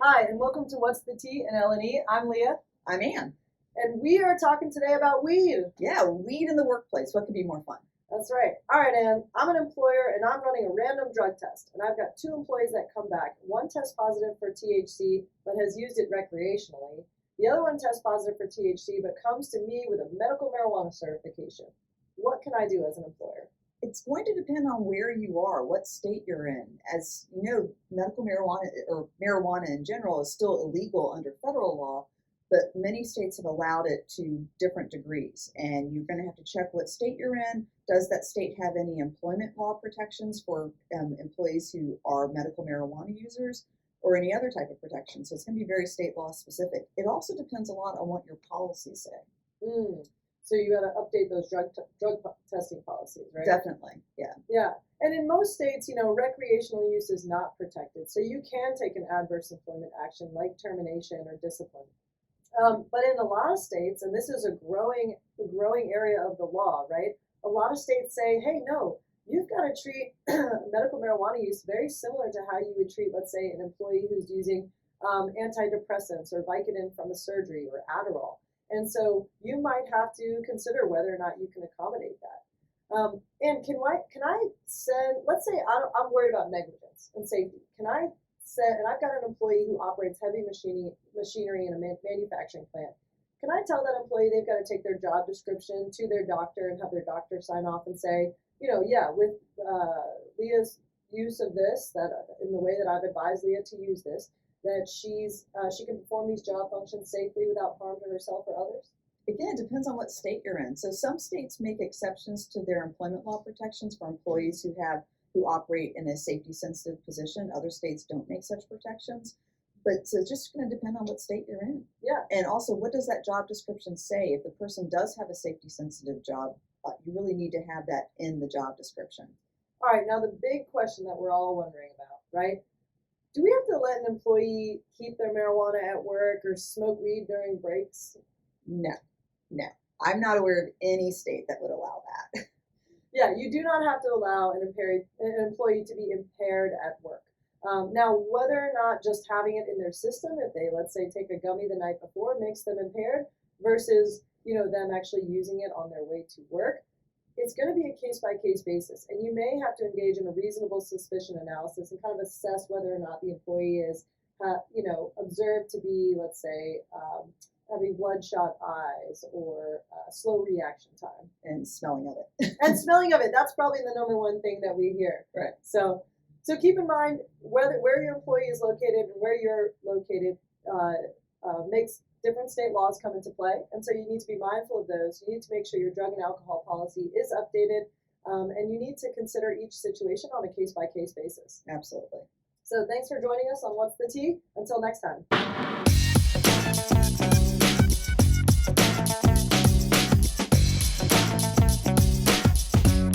Hi, and welcome to What's the Tea in L&E. I'm Leah, I'm Ann. and we are talking today about weed. Yeah, weed in the workplace. What could be more fun? That's right. All right, Ann, I'm an employer, and I'm running a random drug test, and I've got two employees that come back. One tests positive for THC, but has used it recreationally. The other one tests positive for THC, but comes to me with a medical marijuana certification. What can I do as an employer? It's going to depend on where you are, what state you're in. As you know, medical marijuana or marijuana in general is still illegal under federal law, but many states have allowed it to different degrees. And you're going to have to check what state you're in. Does that state have any employment law protections for employees who are medical marijuana users or any other type of protection? So it's going to be very state law specific. It also depends a lot on what your policies say. So you got to update those drug testing policies, right? Definitely, yeah. Yeah, and in most states, recreational use is not protected, so you can take an adverse employment action like termination or discipline. But in a lot of states, and this is a growing area of the law, right? A lot of states say, hey, no, you've got to treat medical marijuana use very similar to how you would treat, let's say, an employee who's using antidepressants or Vicodin from a surgery or Adderall. And so you might have to consider whether or not you can accommodate that. And can I send, let's say I'm worried about negligence and safety. Can I send, and I've got an employee who operates heavy machinery in a manufacturing plant. Can I tell that employee they've got to take their job description to their doctor and have their doctor sign off and say, yeah, with Leah's use of this, that in the way that I've advised Leah to use this, that she can perform these job functions safely without harm to herself or others? Again, it depends on what state you're in. So some states make exceptions to their employment law protections for employees who operate in a safety sensitive position. Other states don't make such protections. But so it's just going to depend on what state you're in. Yeah. And also, what does that job description say? If the person does have a safety sensitive job, you really need to have that in the job description. All right, now the big question that we're all wondering about, right? Do we have to let an employee keep their marijuana at work or smoke weed during breaks? No. I'm not aware of any state that would allow that. Yeah, you do not have to allow an employee to be impaired at work. Now, whether or not just having it in their system, if they, let's say, take a gummy the night before, makes them impaired versus, them actually using it on their way to work, it's going to be a case-by-case basis, and you may have to engage in a reasonable suspicion analysis and kind of assess whether or not the employee is, observed to be, let's say, having bloodshot eyes or slow reaction time. And smelling of it. And smelling of it. That's probably the number one thing that we hear. Right. So keep in mind where your employee is located and where you're located makes different state laws come into play, and so you need to be mindful of those. You need to make sure your drug and alcohol policy is updated, and you need to consider each situation on a case-by-case basis. Absolutely. So thanks for joining us on What's the Tea. Until next time.